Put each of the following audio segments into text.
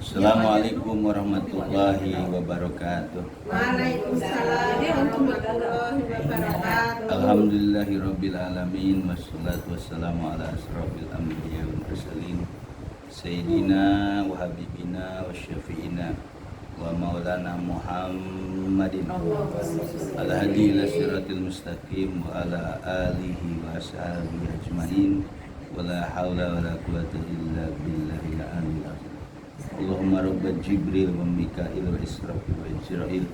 Assalamualaikum warahmatullahi wabarakatuh. Waalaikumsalam warahmatullahi wabarakatuh. Alhamdulillahirabbil alamin wassalatu wassalamu ala asrofil anbiya wal mursalin sayyidina wa habibina wa syafi'ina wa maulana Muhammadin al-hadi ila siratil mustaqim wa ala alihi wa ashabihi ajmain wa la hawla wa la quwwata illa billahil aliyyil azim. Allahumma rabba Jibril wa Mikail wa Israfil wa Israil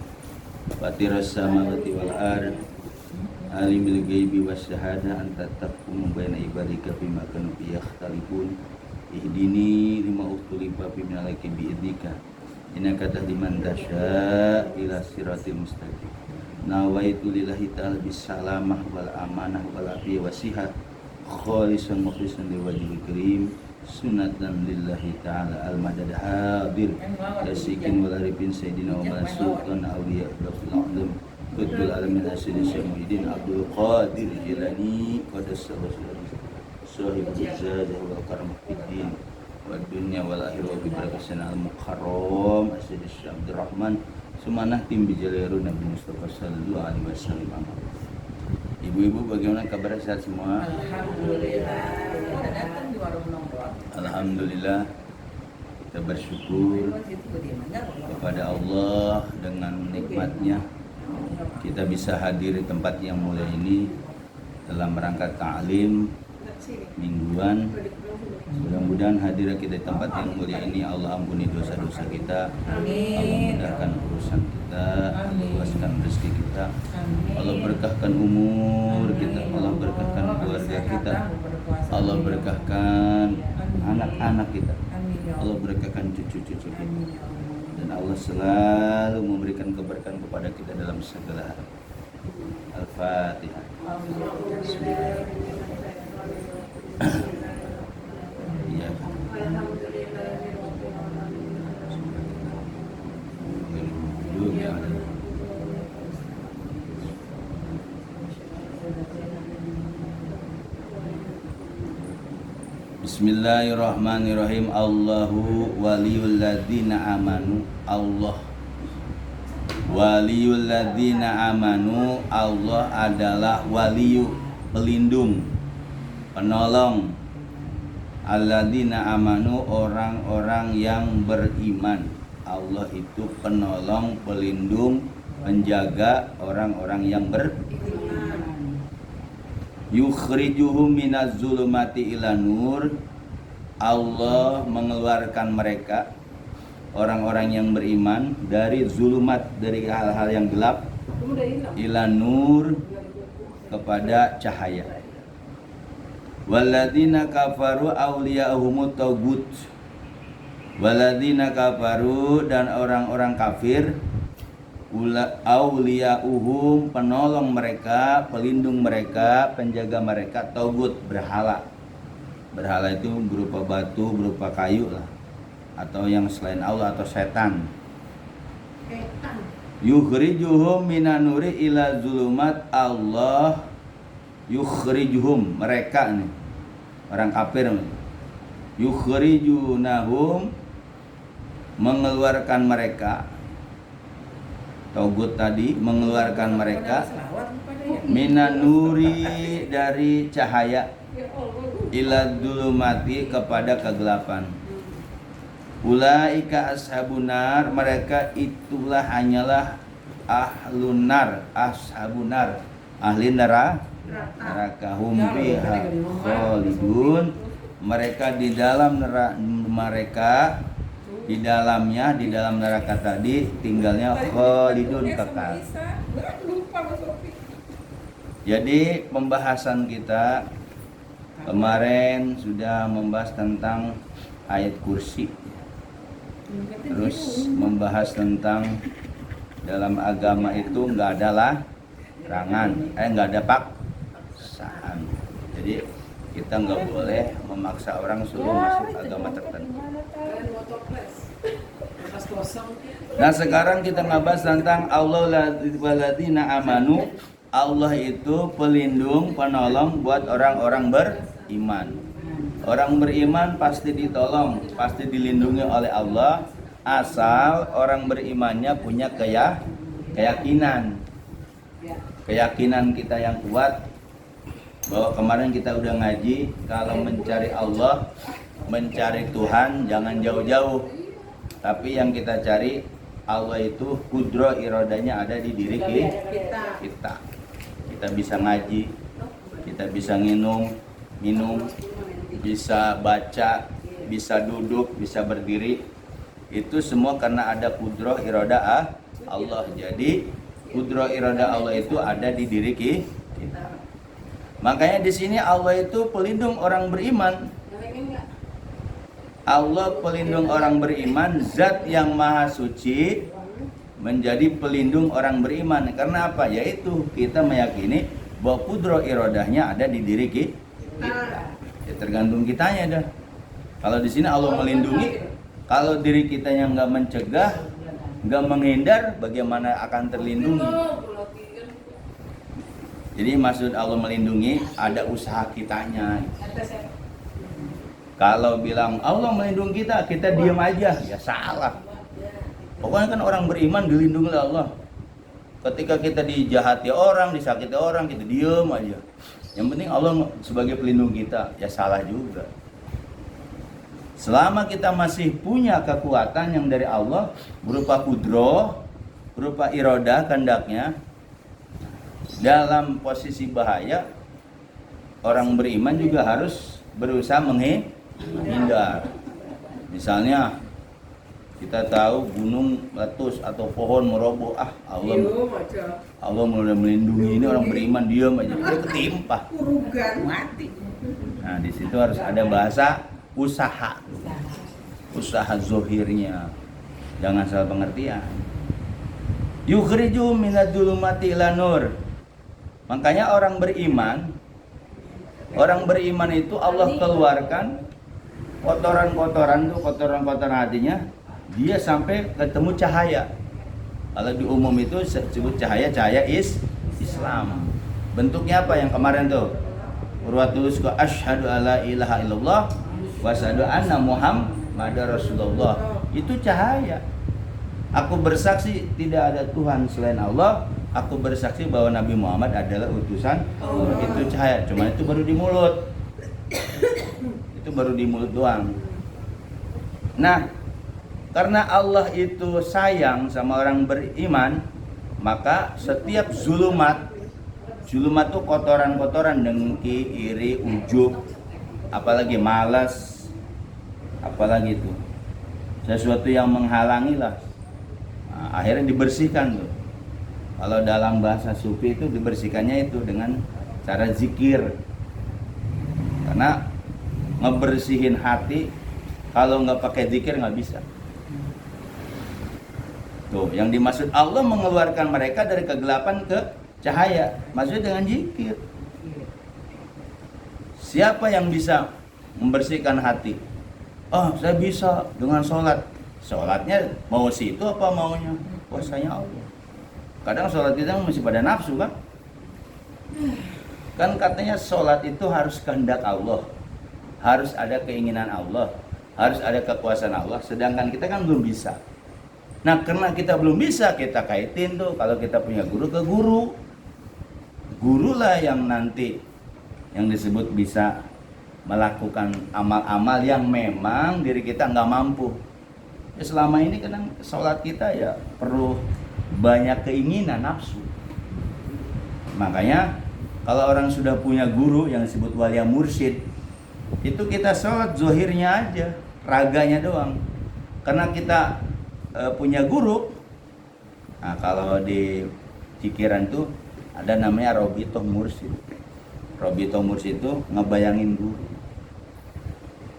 fatiras samawati wal ard alimul ghaibi was syahada anta tahkumu baina ibadika fima kanu fihi yakhtalifun ihdini lima ukhtulifa fi minalaki biidnika innaka tahdi man tasya ila siratil mustaqim. Nawaitu lillahi ta'ala bisalamah wal amanah wal afiyah wasihat khalisan mukhlisan liwajhil karim sunatan lillahi ta'ala al-madad hadir yasikin wal arifin sayyidina wa mala sultan awliya rabbil a'lam qutbul alamin asyidi syamudin abdul qadir jilani qadas rasulullah sahibul zadah wal karam fiddin wa dunya wal akhirah bi barakatin al-mukarram asyidi syamdur rahman sumanah tim bijaleru nabi mustafa sallallahu alaihi wasallam. Ibu-ibu bagaimana kabar, sehat semua? Alhamdulillah. Alhamdulillah, kita bersyukur kepada Allah dengan nikmatnya kita bisa hadir di tempat yang mulia ini dalam rangka ta'lim mingguan. Mudah-mudahan hadir kita di tempat yang mulia ini Allah ampuni dosa-dosa kita, Allah mudahkan urusan kita, luaskan rezeki kita, Allah berkahkan umur kita, Allah berkahkan keluarga kita, Allah berkahkan anak-anak kita, Allah berkahkan cucu-cucu kita, dan Allah selalu memberikan keberkahan kepada kita dalam segala hal. Al-Fatihah. Iya. Bismillahirrahmanirrahim. Allahu waliyul ladzina amanu. Allah waliyul ladzina amanu. Allah adalah waliyu, pelindung, penolong alladzina amanu, orang-orang yang beriman. Allah itu penolong, pelindung, penjaga orang-orang yang beriman. Yukhrijuhum minaz zulumati ila nur. Allah mengeluarkan mereka, orang-orang yang beriman, dari zulumat, dari hal-hal yang gelap, ila nur, kepada cahaya. Walladzina kafaru awliya'uhumut tagut. Walladzina kafaru, dan orang-orang kafir, awliya'uhum, penolong mereka, pelindung mereka, penjaga mereka, tagut, berhala. Berhala itu berupa batu, berupa kayu lah, atau yang selain Allah, atau setan. Yukhrijuhum minan nuri ila zulumat. Allah yukhrijuhum, mereka nih, orang kafir. Yukhrijunahum, mengeluarkan mereka. Togut tadi mengeluarkan mereka minan nuri, dari cahaya, ila zulumati, kepada kegelapan. Ulaika ashabunar, mereka itulah hanyalah ahlunar, ashabunar, ahli neraka. Hum fiha khalidun, mereka di dalam mereka di dalamnya, di dalam neraka tadi tinggalnya khalidun, kekal. Jadi pembahasan kita kemarin sudah membahas tentang ayat kursi, terus membahas tentang dalam agama itu nggak ada larangan, nggak ada paksaan. Jadi kita nggak boleh memaksa orang suruh masuk agama tertentu. Nah sekarang kita ngebahas tentang Allah walladzina amanu. Allah itu pelindung, penolong buat orang-orang beriman. Orang beriman pasti ditolong, pasti dilindungi oleh Allah, asal orang berimannya punya keyakinan. Keyakinan kita yang kuat bahwa kemarin kita udah ngaji, kalau mencari Allah, mencari Tuhan jangan jauh-jauh. Tapi yang kita cari Allah itu kudro irodanya ada di diri kita. Kita bisa ngaji, kita bisa minum, bisa baca, bisa duduk, bisa berdiri. Itu semua karena ada kudro iroda Allah. Jadi kudro iroda Allah itu ada di diri kita. Makanya di sini Allah itu pelindung orang beriman. Allah pelindung orang beriman, zat yang maha suci menjadi pelindung orang beriman. Karena apa? Yaitu kita meyakini bahwa kudro irodahnya ada di diri kita. Ya, tergantung kitanya dah. Kalau di sini Allah melindungi, kalau diri kita yang nggak mencegah, nggak menghindar, bagaimana akan terlindungi? Jadi maksud Allah melindungi ada usaha kitanya. Kalau bilang Allah melindungi kita, kita diam aja, ya salah. Pokoknya kan orang beriman dilindungi oleh Allah. Ketika kita dijahati orang, disakiti orang, kita diam aja. Yang penting Allah sebagai pelindung kita, ya salah juga. Selama kita masih punya kekuatan yang dari Allah berupa kudro, berupa iroda, kehendaknya, dalam posisi bahaya, orang beriman juga harus berusaha menghindar. Misalnya kita tahu gunung meletus atau pohon meroboh, Allah mulai melindungi ini orang beriman, diam aja, dia ketimpa, mati. Nah di situ harus ada bahasa usaha zohirnya, jangan salah pengertian. Yukhriju minadz-dzulumati ila nur. Makanya orang beriman itu Allah keluarkan kotoran hatinya, dia sampai ketemu cahaya. Kalau di umum itu disebut cahaya Islam. Bentuknya apa yang kemarin tuh? Urwatulus ka asyhadu alla ilaha illallah wa asyhadu anna muhammadar rasulullah. Itu cahaya. Aku bersaksi tidak ada Tuhan selain Allah. Aku bersaksi bahwa Nabi Muhammad adalah utusan Allah. Itu cahaya. Cuma itu baru di mulut. Itu baru di mulut doang. Nah, karena Allah itu sayang sama orang beriman, maka setiap zulumat itu kotoran-kotoran, dengki, iri, ujub, apalagi malas, apalagi itu sesuatu yang menghalangi lah. Nah, akhirnya dibersihkan tuh. Kalau dalam bahasa sufi itu dibersihkannya itu dengan cara zikir. Karena ngebersihin hati kalau nggak pakai zikir nggak bisa. Tuh, yang dimaksud Allah mengeluarkan mereka dari kegelapan ke cahaya. Maksudnya dengan zikir. Siapa yang bisa membersihkan hati? Oh, saya bisa dengan sholat. Sholatnya mau situ apa maunya? Kuasanya Allah. Kadang sholat kita masih pada nafsu kan? Kan katanya sholat itu harus kehendak Allah, harus ada keinginan Allah, harus ada kekuasaan Allah. Sedangkan kita kan belum bisa. Nah karena kita belum bisa, kita kaitin tuh kalau kita punya guru ke guru. Gurulah yang nanti yang disebut bisa melakukan amal-amal yang memang diri kita nggak mampu. Ya, selama ini kadang sholat kita ya perlu banyak keinginan, nafsu. Makanya kalau orang sudah punya guru yang disebut walia mursyid, itu kita sholat zohirnya aja, raganya doang. Karena kita punya guru. Nah kalau di pikiran tuh ada namanya robitoh mursyid. Robitoh mursyid itu ngebayangin guru.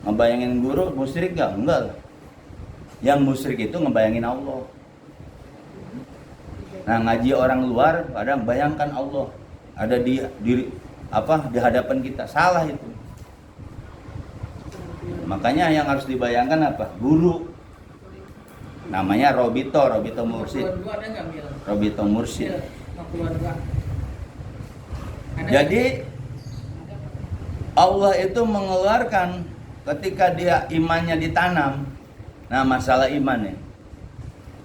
Ngebayangin guru musyrik gak? Enggak. Yang musyrik itu ngebayangin Allah. Nah ngaji orang luar kadang bayangkan Allah ada di hadapan kita, salah itu. Makanya yang harus dibayangkan apa? Guru. Namanya robito mursyid. Robito mursyid. Jadi Allah itu mengeluarkan ketika dia imannya ditanam. Nah, masalah iman ya,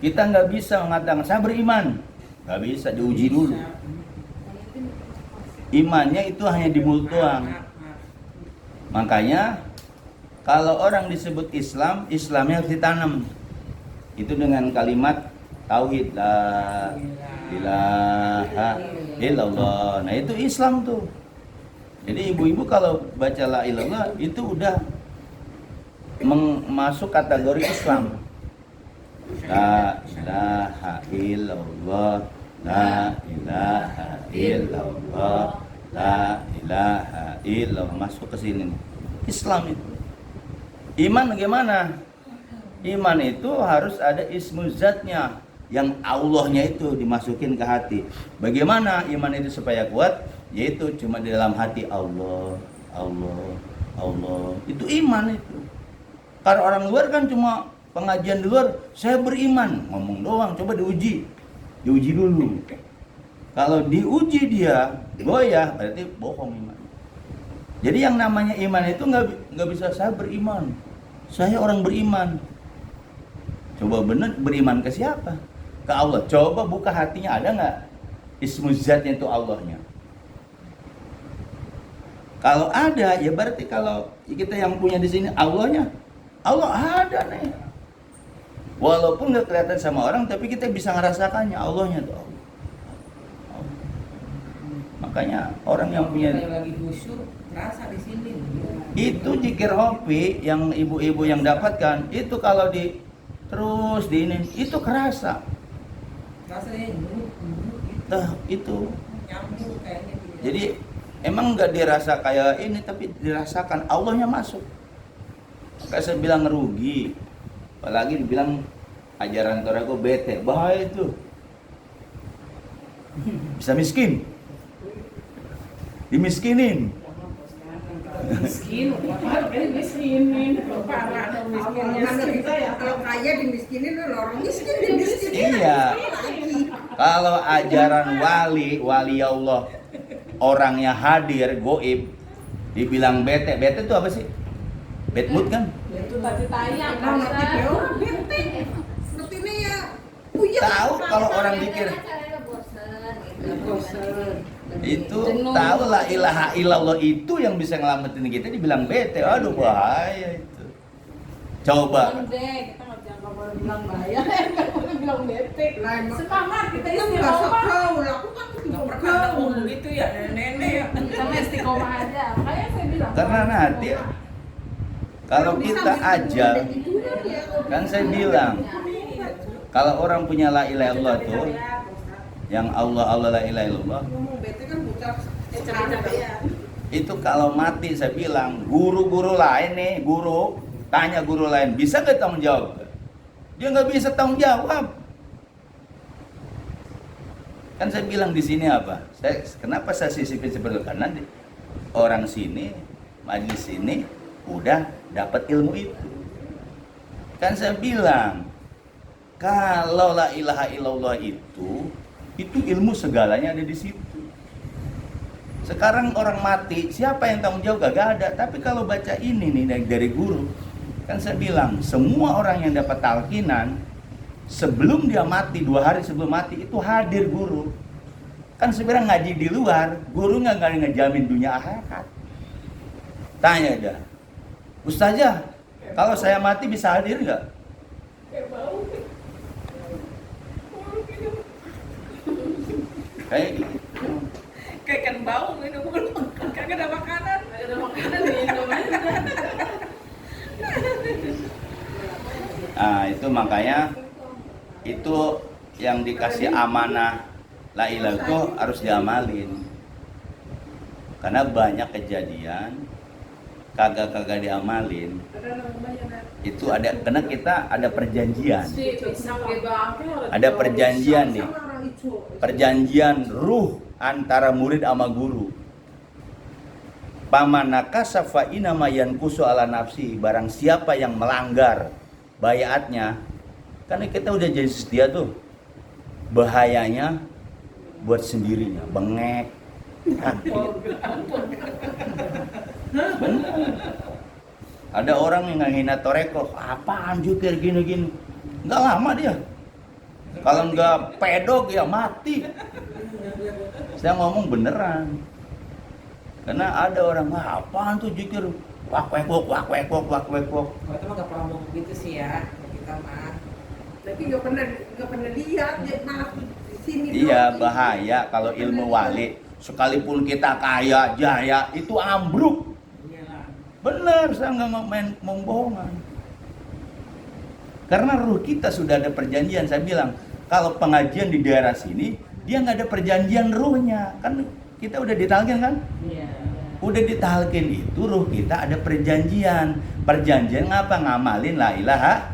kita nggak bisa mengatakan saya beriman, nggak bisa, diuji dulu. Imannya itu hanya di mulut doang. Makanya kalau orang disebut Islam, Islamnya harus ditanam. Itu dengan kalimat tauhid, la ilaha illallah. Nah, itu Islam tuh. Jadi ibu-ibu kalau baca la ilallah itu udah masuk kategori Islam. La ilaha illallah, la ilaha illallah, la ilaha illallah, masuk ke sini. Islam itu. Iman bagaimana? Iman itu harus ada ismu zatnya, yang Allahnya itu dimasukin ke hati. Bagaimana iman itu supaya kuat? Yaitu cuma di dalam hati Allah, Allah, Allah. Itu iman itu. Kalau orang luar kan cuma pengajian di luar, saya beriman, ngomong doang, coba diuji dulu. Kalau diuji dia goyah, berarti bohong iman. Jadi yang namanya iman itu nggak bisa saya beriman, saya orang beriman. Coba bener beriman ke siapa? Ke Allah. Coba buka hatinya, ada nggak ismu zatnya itu Allahnya? Kalau ada, ya berarti kalau kita yang punya di sini Allahnya, Allah ada nih. Walaupun nggak kelihatan sama orang, tapi kita bisa ngerasakannya Allahnya tuh Allah. Makanya orang yang punya lagi khusyuk, rasa di sini. itu zikir hobi yang ibu-ibu yang dapatkan itu kalau terus di ini itu kerasa. Rasanya Itu. nyambung kayaknya. Jadi emang nggak dirasa kayak ini, tapi dirasakan Allahnya masuk. Kayak saya bilang rugi, apalagi dibilang ajaran Torah gue bete, bahaya itu. Bisa miskin, dimiskinin. Miskin, miskinin. Parah miskinnya. Kalau kaya dimiskinin, orang miskin dimiskinin. Iya. Kalau ajaran wali Allah, orangnya hadir, goib, dibilang bete itu apa sih? Bad mood kan? Itu tadi tayang, Nah, ngerti ya orang bete. Ngerti ini ya. Puyeng. Tahu kalau orang mikir itu tahu la ilaha illallah itu yang bisa ngelamatin kita, dibilang bete, aduh bahaya itu. Coba. Deh, kita nggak boleh bilang bahaya, nggak boleh bilang bete. Lah, emang- Semangat kita Itu nggak istiqomah. sekau, lah aku kan Nggak pernah ada ngomong gitu ya nenek ya. Kita istiqomah aja. Makanya saya bilang. Karena nanti kalau kita ajal, kan saya bilang kalau orang punya la ilaha illallah tuh, yang Allah la ilaha illallah, ngomong bete kan bukan Capek ya. itu kalau mati saya bilang guru-guru lain nih, tanya guru lain, bisa nggak tanggung jawab? Dia nggak bisa tanggung jawab. Kan saya bilang di sini apa? Kenapa saya sisipin seperti itu? Karena orang sini, majelis sini udah dapat ilmu itu. Kan saya bilang kalau la ilaha illallah itu ilmu segalanya ada di situ. Sekarang orang mati, siapa yang tanggung jawab? Gak ada. Tapi kalau baca ini nih dari guru, kan saya bilang semua orang yang dapat talqinan sebelum dia mati, 2 hari sebelum mati itu hadir guru. Kan sebenarnya ngaji di luar, guru nggak ngejamin dunia akhirat. Tanya aja, Ustazah, kalau saya mati bisa hadir nggak? Kayak gitu. Kayak kan bau minum mulu. Kagak ada makanan. Nggak ada makanan di Indonesia. Nah, itu makanya itu yang dikasih amanah la ilaha itu harus diamalin. Karena banyak kejadian kagak diamalin. Itu ada, karena kita ada perjanjian. Ada perjanjian nih. Perjanjian ruh antara murid sama guru. Pamanaka safa inama yankusu ala nafsi, barang siapa yang melanggar bayaatnya, karena kita udah jadi setia tuh, bahayanya buat sendirinya, bengek, sakit. Benar. Ada orang yang ngehina toreko, apaan jukir gini-gini. Nggak lama dia. Kalau nggak pedog ya mati. Saya ngomong beneran. Karena ada orang, apaan tuh jukir. Wak wek wok. Kalau itu mah gak pernah mau begitu sih ya kita mah. Tapi nggak pernah lihat dia malah di sini. Iya doang. bahaya kalau ilmu wali. Sekalipun kita kaya, jaya, itu ambruk. Iyalah. Benar, saya nggak mau main membohongan. Karena ruh kita sudah ada perjanjian. Saya bilang, kalau pengajian di daerah sini, dia nggak ada perjanjian ruhnya. Kan kita udah ditalkin kan? Iya. Udah ditalkin itu ruh kita ada perjanjian. Perjanjian ngapa? Ngamalin la ilaha.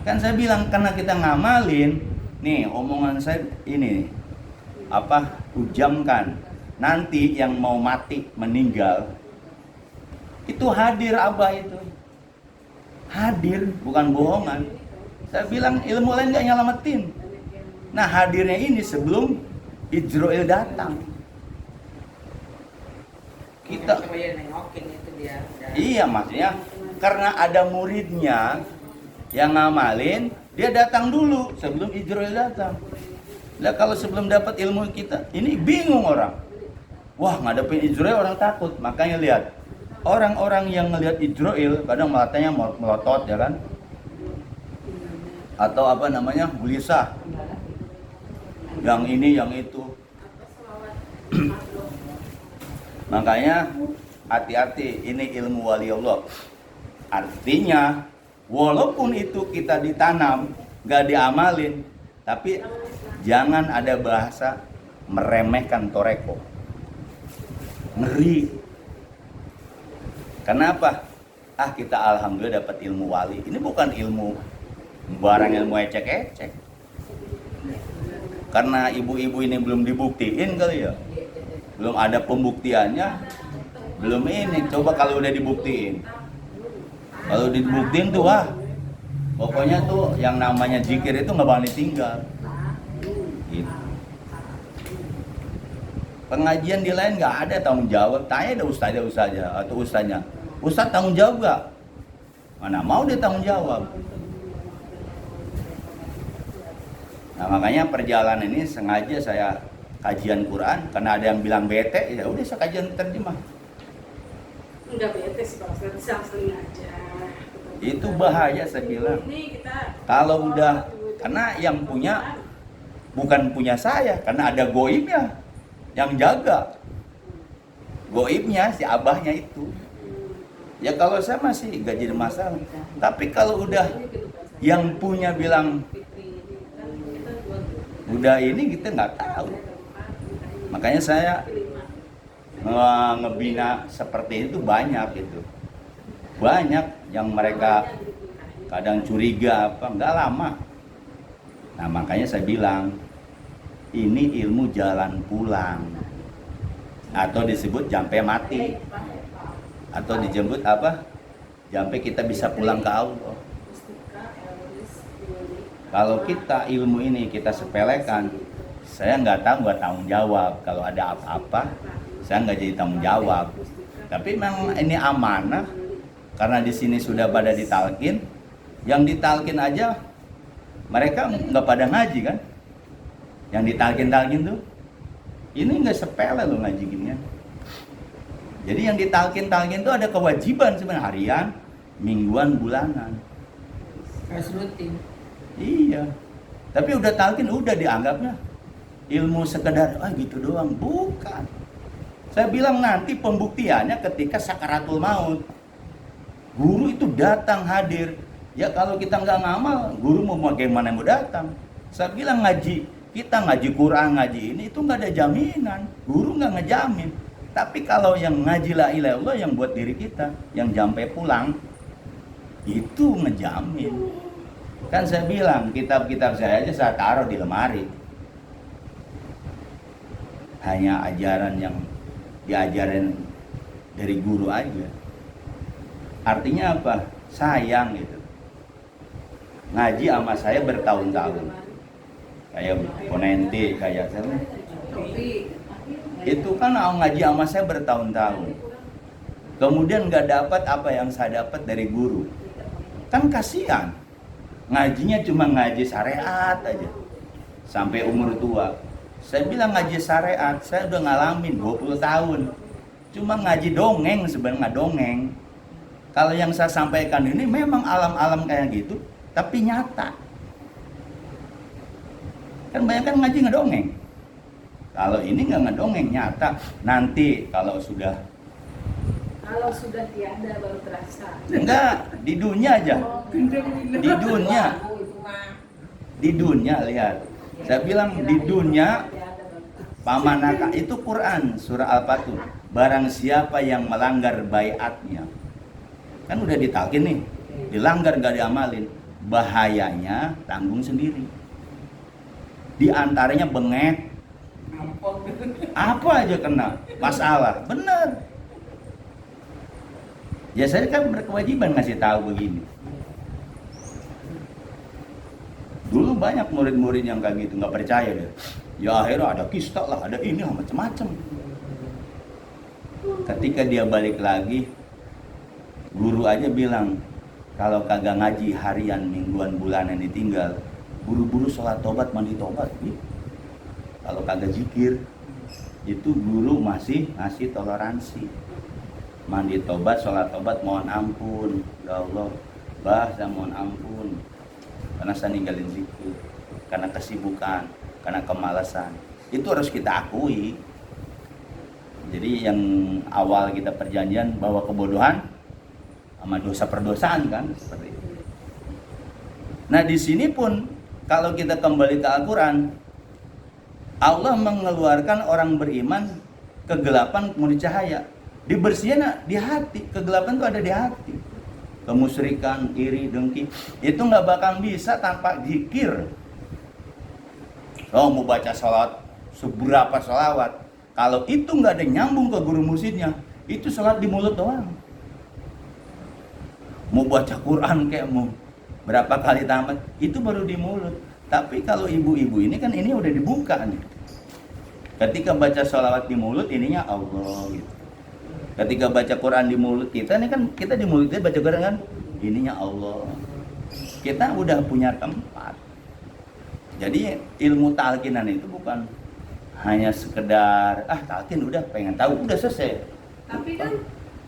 Kan saya bilang karena kita ngamalin, nih omongan saya ini ujamkan. Nanti yang mau mati meninggal itu hadir abah itu. Hadir bukan bohongan. Saya bilang ilmu lain gak nyelamatin. Nah hadirnya ini sebelum Ijroil datang. Kita coba ya nengokin itu dia. iya maksudnya karena ada muridnya yang ngamalin, dia datang dulu sebelum Ijroil datang. Nah kalau sebelum dapat ilmu kita, ini bingung orang. Wah ngadepin Ijroil orang takut. Makanya lihat, orang-orang yang ngelihat Ijroil kadang matanya melotot ya kan. Atau apa namanya, gelisah. Yang ini, yang itu. Makanya hati-hati, ini ilmu wali Allah. Artinya walaupun itu kita ditanam, gak diamalin, tapi jangan ada bahasa meremehkan toreko. Ngeri. Kenapa? Kita alhamdulillah dapat ilmu wali. Ini bukan ilmu barang ilmu ecek-ecek. Karena ibu-ibu ini belum dibuktiin kali ya. Belum ada pembuktiannya. Belum ini. Coba kalau udah dibuktiin. Kalau dibuktiin tuh pokoknya tuh yang namanya zikir itu nggak bakal ditinggal. Gitu. Pengajian di lain nggak ada tanggung jawab. Tanya ada ustaznya atau ustaznya. Ustaz tanggung jawab nggak? Mana mau dia tanggung jawab. Nah makanya perjalanan ini sengaja saya kajian Quran karena ada yang bilang bete, ya udah saya kajian terjemah. Enggak bete sih Pak Ustadz, seling aja. Itu bahaya saya bilang. Ini kita Kalau udah, karena yang punya bukan punya saya, karena ada goibnya yang jaga. Goibnya si abahnya itu. Ya kalau saya masih gak jadi masalah. Tapi kalau udah yang punya bilang udah ini kita nggak tahu. Makanya saya ngebina seperti itu banyak gitu. Banyak yang mereka kadang curiga apa, nggak lama. Nah makanya saya bilang ini ilmu jalan pulang atau disebut jampe mati atau dijemput apa, jampe kita bisa pulang ke Allah. Kalau kita ilmu ini kita sepelekan, saya nggak tanggung jawab. Kalau ada apa-apa, saya nggak jadi tanggung jawab. Tapi memang ini amanah, karena di sini sudah pada ditalkin. Yang ditalkin aja, mereka nggak pada ngaji kan? Yang ditalkin tuh, ini nggak sepele loh ngaji ginian. Jadi yang ditalkin tuh ada kewajiban sebenarnya harian, mingguan, bulanan. Harus rutin. Iya, tapi udah talkin udah dianggapnya ilmu sekedar gitu doang, bukan. Saya bilang nanti pembuktiannya ketika sakaratul maut, guru itu datang hadir. Ya kalau kita nggak ngamal, guru mau bagaimana mau datang? Saya bilang kita ngaji Quran, ngaji ini itu nggak ada jaminan, guru nggak ngejamin. Tapi kalau yang ngaji la ilaha illallah yang buat diri kita, yang sampai pulang, itu ngejamin. Kan saya bilang, kitab-kitab saya aja saya taruh di lemari. Hanya ajaran yang diajarin dari guru aja. Artinya apa? Sayang gitu. Ngaji sama saya bertahun-tahun. Kayak Ponenti, kayak saya. Itu kan ngaji sama saya bertahun-tahun. kemudian nggak dapat apa yang saya dapat dari guru. Kan kasihan. Ngajinya cuma ngaji syariat aja sampai umur tua. Saya bilang ngaji syariat, saya udah ngalamin 20 tahun. Cuma ngaji dongeng, sebenarnya nggak dongeng. Kalau yang saya sampaikan ini memang alam-alam kayak gitu, tapi nyata. Kan banyak kan ngaji ngedongeng. Kalau ini nggak ngedongeng, nyata. Nanti kalau sudah tiada baru terasa. enggak, di dunia aja. Di dunia. Di dunia lihat. Saya bilang di dunia pamanaka itu Quran surah Al-Fath. Barang siapa yang melanggar baiatnya. Kan udah ditalkin nih. Dilanggar gak diamalin. Bahayanya tanggung sendiri. Di antaranya bengek. Apa aja kena masalah. Bener. Ya saya kan berkewajiban ngasih tahu begini. Dulu banyak murid-murid yang kayak gitu nggak percaya deh. Ya akhirnya ada kista lah, ada ini lah macam-macam. Ketika dia balik lagi, guru aja bilang kalau kagak ngaji harian, mingguan, bulanan ditinggal, buru-buru sholat tobat, mandi tobat. Kalau kagak zikir, itu guru masih ngasih toleransi. Mandi tobat, sholat tobat, mohon ampun, ya Allah, saya mohon ampun, karena saya ninggalin zikir, karena kesibukan, karena kemalasan. Itu harus kita akui. Jadi yang awal kita perjanjian bahwa kebodohan sama dosa perdosaan kan, seperti itu. Nah di sini pun kalau kita kembali ke Al-Quran, Allah mengeluarkan orang beriman kegelapan kemudian cahaya. Dibersihin di hati, kegelapan itu ada di hati. Kemusyrikan, iri, dengki, itu nggak bakal bisa tanpa zikir. Oh mau baca sholat, seberapa sholawat, kalau itu nggak ada nyambung ke guru mursyidnya, itu sholat di mulut doang. Mau baca Quran kayak mau berapa kali tamat, itu baru di mulut. Tapi kalau ibu-ibu ini kan ini udah dibuka nih. Ketika baca sholawat di mulut, ininya Allah gitu. Ketika baca Quran di mulut kita, ini kan kita di mulutnya baca Quran kan, ininya Allah. Kita udah punya tempat. Jadi ilmu talqinan itu bukan hanya sekedar talqin udah pengen tahu udah selesai. Tapi kan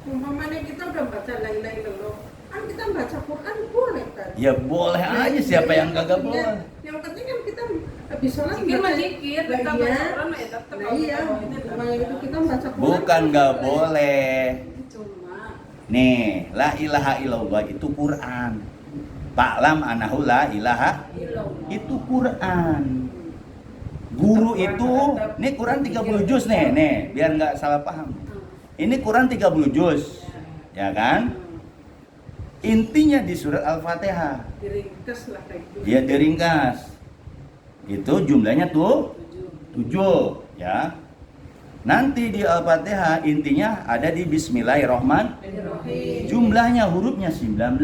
umpamanya kita udah baca la ilaha illallah, kan kita baca Quran boleh kan? Ya boleh aja, siapa yang kagak boleh. Yang penting kan kita habis sholat Zikir mah zikir, tetap baca Quran mah ya tetap. Iya, supaya itu kita baca Quran. Bukan nggak boleh. Cuma Nih, la ilaha illallah itu Quran. Fa'lam anahu la ilaha itu Quran. Guru itu, nih Quran 30 juz nih, biar nggak salah paham. Ini Quran 30 juz, ya kan? Intinya di surat Al-Fatihah. Diringkas lah kayak gitu. Ya diringkas. Itu jumlahnya tuh 7, ya. Nanti di Al-Fatihah intinya ada di Bismillahirrahmanirrahim. Jumlahnya hurufnya 19.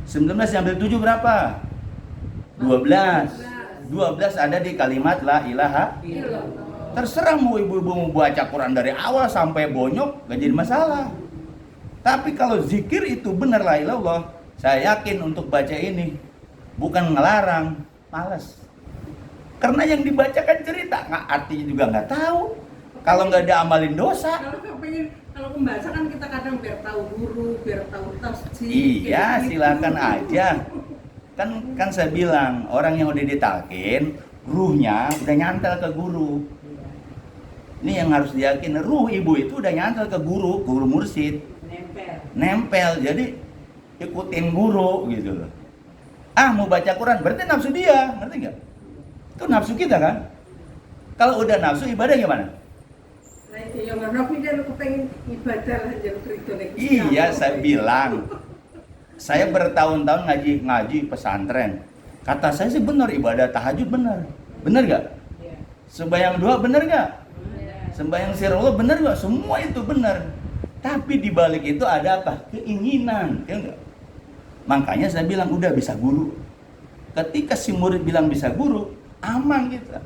19 diambil 7 berapa? 12. 12 ada di kalimat la ilaha. Terserah mau ibu-ibu mau baca Quran dari awal sampai bonyok, gak jadi masalah. Tapi kalau zikir itu benar la ilallah, saya yakin untuk baca ini bukan ngelarang, malas. Karena yang dibacakan cerita, artinya juga nggak tahu. Kalau nggak ada amalin dosa. Kalau membaca kan kita kadang biar tahu guru, biar tahu tafsir. Iya, gitu. silakan aja. Kan saya bilang orang yang udah ditalkin, ruhnya udah nyantel ke guru. Ini yang harus diyakini, ruh ibu itu udah nyantel ke guru mursyid. Nempel, jadi ikutin guru gitu loh. Mau baca Quran, berarti nafsu dia, ngerti nggak? Itu nafsu kita kan? Kalau udah nafsu, ibadah gimana? Nah itu yang Nabi dia kepengen ibadah lah jadi krito. Iya, saya bilang. Saya bertahun-tahun ngaji pesantren. Kata saya sih benar, ibadah tahajud benar. Benar nggak? Sembahyang doa benar nggak? Sembahyang sirullah benar nggak? Semua itu benar. Tapi di balik itu ada apa? Keinginan, ya enggak? Makanya saya bilang udah bisa guru. Ketika si murid bilang bisa guru, aman kita.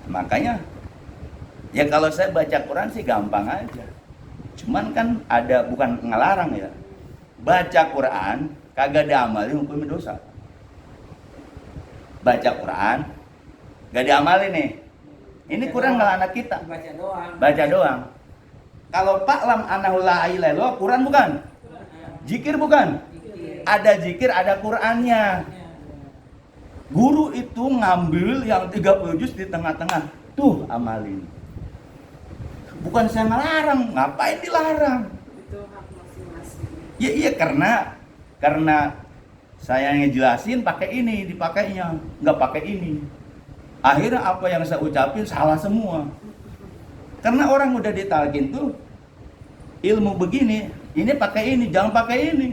Makanya ya kalau saya baca Quran sih gampang aja. Cuman kan ada, bukan ngelarang ya. Baca Quran kagak diamalin hukumnya dosa. Baca Quran gak diamalin nih. Ini Quran ngelarang kita. Baca doang. Baca doang. Kalau Fa'lam annahu la ilaha illallah, Quran bukan? Zikir bukan? Ada zikir, ada Qurannya. Guru itu ngambil yang 30 juz di tengah-tengah. Tuh amalin. Bukan saya ngelarang, ngapain dilarang? Itu hak masing-masing. Ya iya, karena saya ngejelasin pakai ini, dipakainya, nggak pakai ini. Akhirnya apa yang saya ucapin salah semua. Karena orang udah ditalkin tuh ilmu begini, ini pakai ini, jangan pakai ini.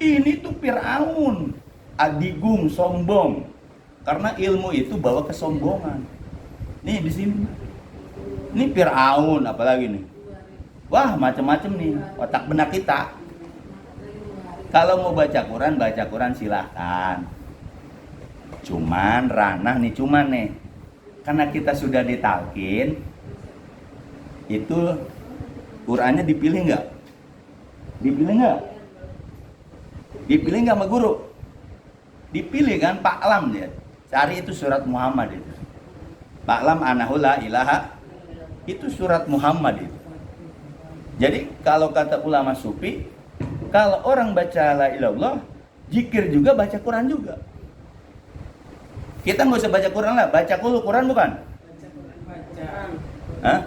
Ini tuh Fir'aun, adigung, sombong. Karena ilmu itu bawa kesombongan. Nih di sini. Ini Fir'aun, apalagi nih. Wah, macam-macam nih otak benak kita. Kalau mau baca Quran silahkan. Cuman ranah nih, karena kita sudah ditalkin, itu Qurannya dipilih nggak? Dipilih nggak? Dipilih nggak sama guru? Dipilih kan, Pak Lam dia. Cari itu surat Muhammad itu. Pak Lam annahu la ilaha, itu surat Muhammad itu. Jadi kalau kata ulama sufi, kalau orang baca la ilallah, zikir juga, baca Quran juga. Kita nggak usah baca Quran lah, baca dulu Quran bukan? Baca. Hah?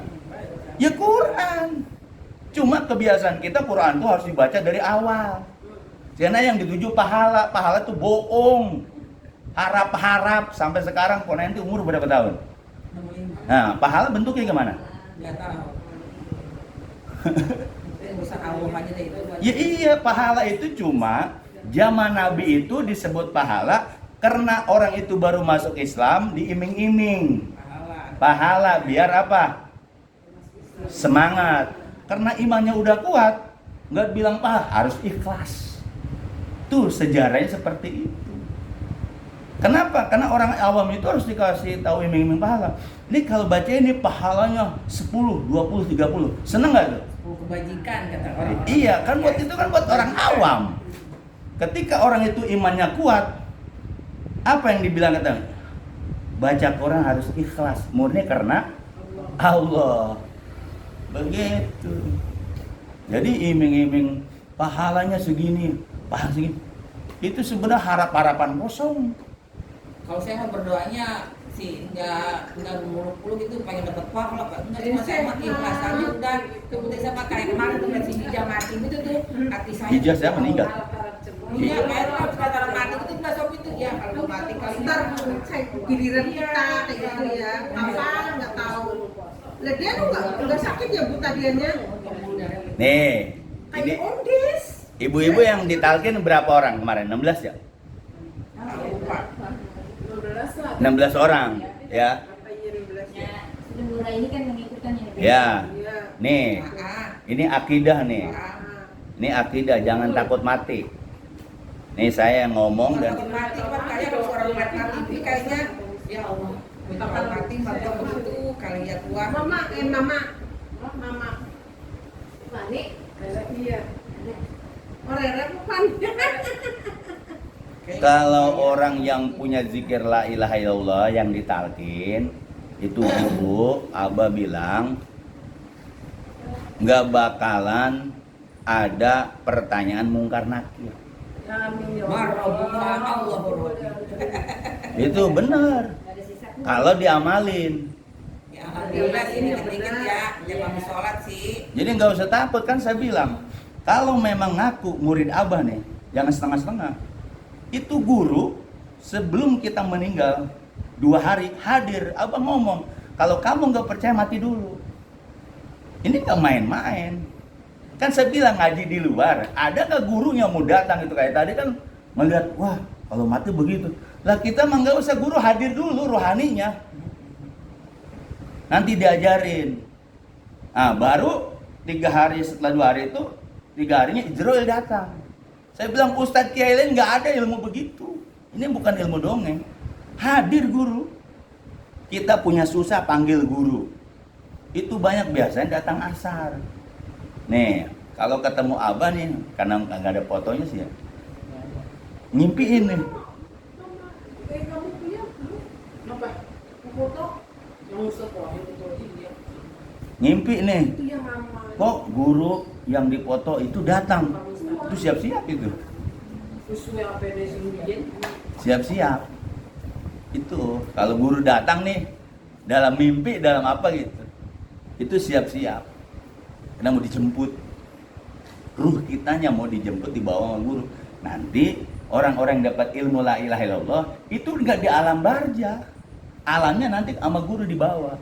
Ya Quran. Cuma kebiasaan kita Quran tuh harus dibaca dari awal. Karena yang dituju pahala tuh bohong. Harap-harap sampai sekarang Ponen itu umur berapa tahun? Nah, pahala bentuknya gimana? Nggak tahu. Urusan Allah aja deh itu. Ya iya, pahala itu cuma zaman Nabi itu disebut pahala karena orang itu baru masuk Islam diiming-iming. Pahala biar apa? Semangat. Karena imannya udah kuat, nggak bilang pahala, harus ikhlas. Tuh sejarahnya seperti itu. Kenapa? Karena orang awam itu harus dikasih tahu iming-iming pahala. Ini kalau baca ini pahalanya 10, 20, 30. Seneng nggak tuh? Kebajikan kata orang. Iya, kan buat itu kan buat orang awam. Ketika orang itu imannya kuat, apa yang dibilang kata? Baca Quran harus ikhlas, murni karena Allah. Begitu. Jadi iming-iming pahalanya segini, pahala segini. Itu sebenarnya harap-harapan kosong. Kalau saya mau berdoanya sih nggak muluk-muluk itu pengen dapat pahala, nggak cuma saya mati ikhlas aja udah. Kemudian saya pakai kemarin tuh si hijau mati itu tuh hati saya. Hijau saya meninggal. Iya, kayak kata mati itu nggak sopi itu ya kalau mati kali Ntar giliran kita kayak gitu ya, apa nggak tahu. Lah dia tuh nggak sakit ya bu tadiannya? Nih, ini Kayak ondis. ibu-ibu yang ditalkin berapa orang kemarin? 16 ya? 16 orang, ya. Apa iya 12 ya? Ya, sudah mulai ini kan mengikutkan ini. Ya. Iya. Nih, ini akidah nih. Ah. Ini akidah, jangan takut mati. Nih saya yang ngomong dan Takut mati kan kayak kalau orang mati tapi kayaknya ya Allah takut mati mati begitu kali ya Tuhan. Mama. Mani, Iya. Orang bukan. kalau orang yang punya zikir la ilaha illallah yang ditalkin, itu guru Abah bilang nggak bakalan ada pertanyaan mungkar nakir. Amin ya Marhaban Allah Itu benar. ada sisa. Kalau diamalin. Ya alhamdulillah sih dikit-dikit ya jam habis sholat sih. Jadi nggak usah takut, kan saya bilang. Kalau memang ngaku murid Abah nih, jangan setengah-setengah. Itu guru sebelum kita meninggal 2 hari hadir. Abah ngomong, kalau kamu nggak percaya mati dulu. Ini nggak main-main. Kan saya bilang ngaji di luar, ada nggak guru yang mau datang itu kayak tadi kan melihat, wah kalau mati begitu. Lah kita mah nggak usah, guru hadir dulu rohaninya. Nanti diajarin. Nah baru 3 hari setelah 2 hari itu, 3 harinya Ijroil datang. Saya bilang Ustadz Kiai lain nggak ada ilmu begitu. Ini bukan ilmu dongeng. Hadir guru. Kita punya susah panggil guru. Itu banyak biasanya datang asar. Nih, kalau ketemu abah nih, karena nggak ada fotonya sih ya, ngimpiin nih. Kayak kamu punya dulu. Kenapa? Foto yang sekolah itu dia. Ngimpi nih, Itu yang mama. kok guru yang dipoto itu datang. Itu siap-siap itu. Sesuai APD sendiri. Siap-siap. Itu kalau guru datang nih dalam mimpi, dalam apa gitu, itu siap-siap karena mau dijemput, ruh kitanya mau dijemput, dibawa sama guru. Nanti orang-orang yang dapat ilmu la ilaha illallah itu nggak di alam barja, alamnya nanti sama guru dibawa.